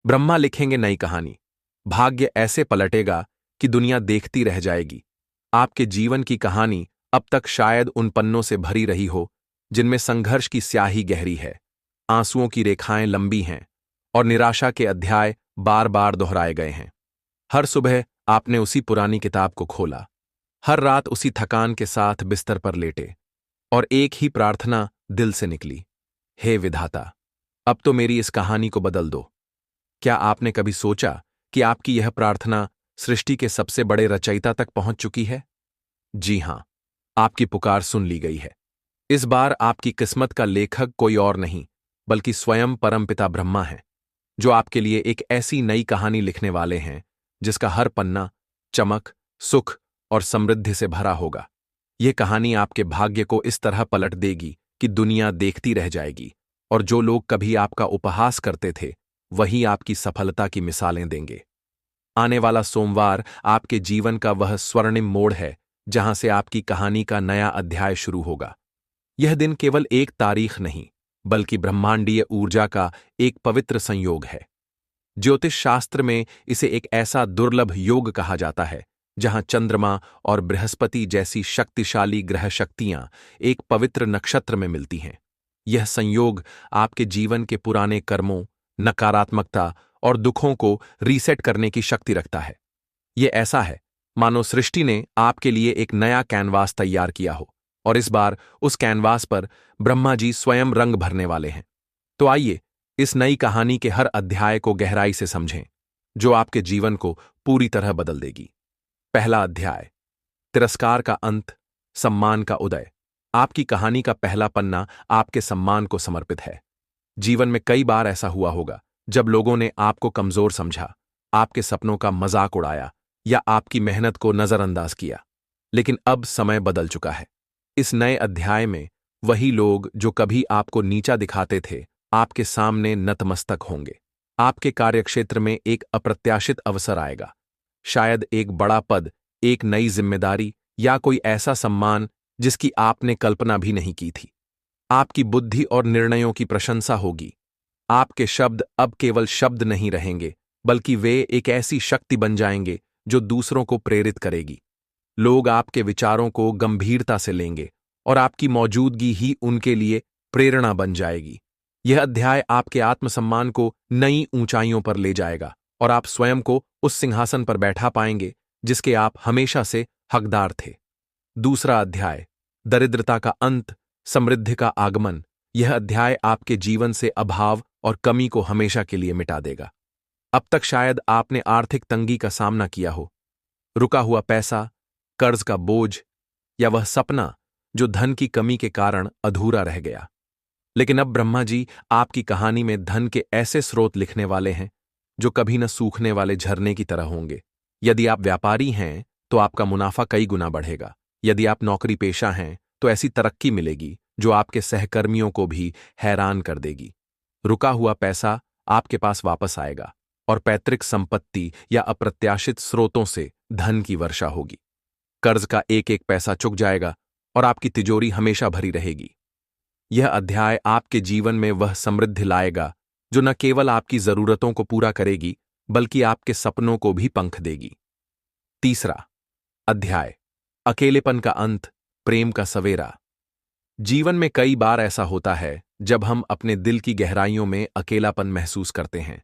ब्रह्मा लिखेंगे नई कहानी। भाग्य ऐसे पलटेगा कि दुनिया देखती रह जाएगी। आपके जीवन की कहानी अब तक शायद उन पन्नों से भरी रही हो जिनमें संघर्ष की स्याही गहरी है, आंसुओं की रेखाएं लंबी हैं और निराशा के अध्याय बार बार दोहराए गए हैं। हर सुबह आपने उसी पुरानी किताब को खोला, हर रात उसी थकान के साथ बिस्तर पर लेटे और एक ही प्रार्थना दिल से निकली, हे विधाता, अब तो मेरी इस कहानी को बदल दो। क्या आपने कभी सोचा कि आपकी यह प्रार्थना सृष्टि के सबसे बड़े रचयिता तक पहुंच चुकी है? जी हां, आपकी पुकार सुन ली गई है। इस बार आपकी किस्मत का लेखक कोई और नहीं, बल्कि स्वयं परमपिता ब्रह्मा है, जो आपके लिए एक ऐसी नई कहानी लिखने वाले हैं जिसका हर पन्ना चमक, सुख और समृद्धि से भरा होगा। यह कहानी आपके भाग्य को इस तरह पलट देगी कि दुनिया देखती रह जाएगी, और जो लोग कभी आपका उपहास करते थे वही आपकी सफलता की मिसालें देंगे। आने वाला सोमवार आपके जीवन का वह स्वर्णिम मोड़ है जहां से आपकी कहानी का नया अध्याय शुरू होगा। यह दिन केवल एक तारीख नहीं, बल्कि ब्रह्मांडीय ऊर्जा का एक पवित्र संयोग है। ज्योतिष शास्त्र में इसे एक ऐसा दुर्लभ योग कहा जाता है जहां चंद्रमा और बृहस्पति जैसी शक्तिशाली ग्रह शक्तियां एक पवित्र नक्षत्र में मिलती हैं। यह संयोग आपके जीवन के पुराने कर्मों, नकारात्मकता और दुखों को रीसेट करने की शक्ति रखता है। यह ऐसा है मानो सृष्टि ने आपके लिए एक नया कैनवास तैयार किया हो, और इस बार उस कैनवास पर ब्रह्मा जी स्वयं रंग भरने वाले हैं। तो आइए इस नई कहानी के हर अध्याय को गहराई से समझें, जो आपके जीवन को पूरी तरह बदल देगी। पहला अध्याय, तिरस्कार का अंत, सम्मान का उदय। आपकी कहानी का पहला पन्ना आपके सम्मान को समर्पित है। जीवन में कई बार ऐसा हुआ होगा जब लोगों ने आपको कमजोर समझा, आपके सपनों का मजाक उड़ाया या आपकी मेहनत को नजरअंदाज किया। लेकिन अब समय बदल चुका है। इस नए अध्याय में वही लोग जो कभी आपको नीचा दिखाते थे, आपके सामने नतमस्तक होंगे। आपके कार्यक्षेत्र में एक अप्रत्याशित अवसर आएगा, शायद एक बड़ा पद, एक नई जिम्मेदारी या कोई ऐसा सम्मान जिसकी आपने कल्पना भी नहीं की थी। आपकी बुद्धि और निर्णयों की प्रशंसा होगी। आपके शब्द अब केवल शब्द नहीं रहेंगे, बल्कि वे एक ऐसी शक्ति बन जाएंगे जो दूसरों को प्रेरित करेगी। लोग आपके विचारों को गंभीरता से लेंगे और आपकी मौजूदगी ही उनके लिए प्रेरणा बन जाएगी। यह अध्याय आपके आत्मसम्मान को नई ऊंचाइयों पर ले जाएगा और आप स्वयं को उस सिंहासन पर बैठा पाएंगे जिसके आप हमेशा से हकदार थे। दूसरा अध्याय, दरिद्रता का अंत, समृद्धि का आगमन। यह अध्याय आपके जीवन से अभाव और कमी को हमेशा के लिए मिटा देगा। अब तक शायद आपने आर्थिक तंगी का सामना किया हो, रुका हुआ पैसा, कर्ज का बोझ या वह सपना जो धन की कमी के कारण अधूरा रह गया। लेकिन अब ब्रह्मा जी आपकी कहानी में धन के ऐसे स्रोत लिखने वाले हैं जो कभी न सूखने वाले झरने की तरह होंगे। यदि आप व्यापारी हैं तो आपका मुनाफा कई गुना बढ़ेगा। यदि आप नौकरी पेशा हैं तो ऐसी तरक्की मिलेगी जो आपके सहकर्मियों को भी हैरान कर देगी। रुका हुआ पैसा आपके पास वापस आएगा और पैतृक संपत्ति या अप्रत्याशित स्रोतों से धन की वर्षा होगी। कर्ज का एक एक पैसा चुक जाएगा और आपकी तिजोरी हमेशा भरी रहेगी। यह अध्याय आपके जीवन में वह समृद्धि लाएगा जो न केवल आपकी जरूरतों को पूरा करेगी, बल्कि आपके सपनों को भी पंख देगी। तीसरा अध्याय, अकेलेपन का अंत, प्रेम का सवेरा। जीवन में कई बार ऐसा होता है जब हम अपने दिल की गहराइयों में अकेलापन महसूस करते हैं।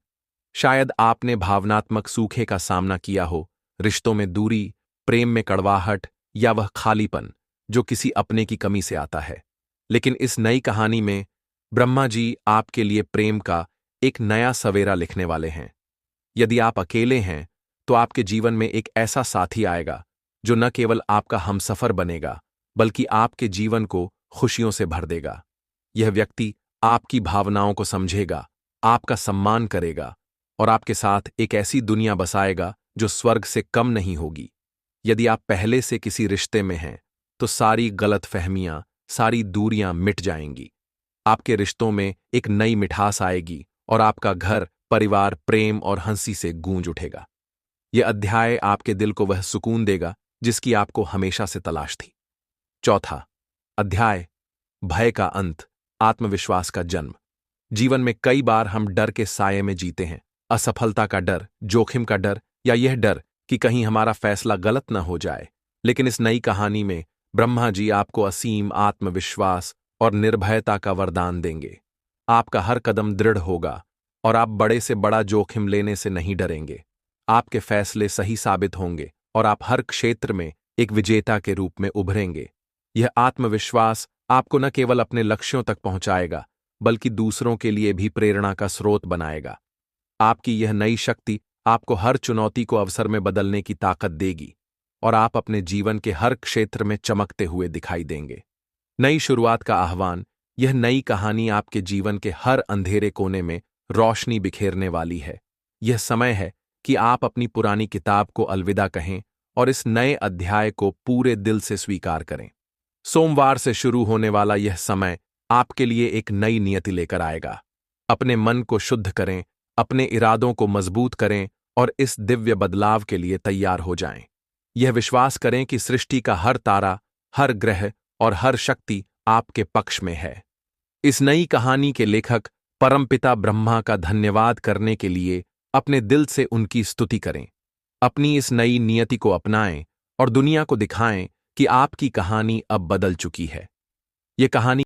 शायद आपने भावनात्मक सूखे का सामना किया हो, रिश्तों में दूरी, प्रेम में कड़वाहट या वह खालीपन जो किसी अपने की कमी से आता है। लेकिन इस नई कहानी में ब्रह्मा जी आपके लिए प्रेम का एक नया सवेरा लिखने वाले हैं। यदि आप अकेले हैं तो आपके जीवन में एक ऐसा साथी आएगा जो न केवल आपका हमसफर बनेगा, बल्कि आपके जीवन को खुशियों से भर देगा। यह व्यक्ति आपकी भावनाओं को समझेगा, आपका सम्मान करेगा और आपके साथ एक ऐसी दुनिया बसाएगा जो स्वर्ग से कम नहीं होगी। यदि आप पहले से किसी रिश्ते में हैं तो सारी गलतफहमियां, सारी दूरियां मिट जाएंगी। आपके रिश्तों में एक नई मिठास आएगी और आपका घर, परिवार प्रेम और हंसी से गूंज उठेगा। यह अध्याय आपके दिल को वह सुकून देगा जिसकी आपको हमेशा से तलाश थी। चौथा अध्याय, भय का अंत, आत्मविश्वास का जन्म। जीवन में कई बार हम डर के साये में जीते हैं, असफलता का डर, जोखिम का डर या यह डर कि कहीं हमारा फैसला गलत न हो जाए। लेकिन इस नई कहानी में ब्रह्मा जी आपको असीम आत्मविश्वास और निर्भयता का वरदान देंगे। आपका हर कदम दृढ़ होगा और आप बड़े से बड़ा जोखिम लेने से नहीं डरेंगे। आपके फैसले सही साबित होंगे और आप हर क्षेत्र में एक विजेता के रूप में उभरेंगे। यह आत्मविश्वास आपको न केवल अपने लक्ष्यों तक पहुंचाएगा, बल्कि दूसरों के लिए भी प्रेरणा का स्रोत बनाएगा। आपकी यह नई शक्ति आपको हर चुनौती को अवसर में बदलने की ताकत देगी और आप अपने जीवन के हर क्षेत्र में चमकते हुए दिखाई देंगे। नई शुरुआत का आह्वान। यह नई कहानी आपके जीवन के हर अंधेरे कोने में रोशनी बिखेरने वाली है। यह समय है कि आप अपनी पुरानी किताब को अलविदा कहें और इस नए अध्याय को पूरे दिल से स्वीकार करें। सोमवार से शुरू होने वाला यह समय आपके लिए एक नई नियति लेकर आएगा। अपने मन को शुद्ध करें, अपने इरादों को मजबूत करें और इस दिव्य बदलाव के लिए तैयार हो जाएं। यह विश्वास करें कि सृष्टि का हर तारा, हर ग्रह और हर शक्ति आपके पक्ष में है। इस नई कहानी के लेखक परमपिता ब्रह्मा का धन्यवाद करने के लिए अपने दिल से उनकी स्तुति करें। अपनी इस नई नियति को अपनाएं और दुनिया को दिखाएं कि आपकी कहानी अब बदल चुकी है। ये कहानी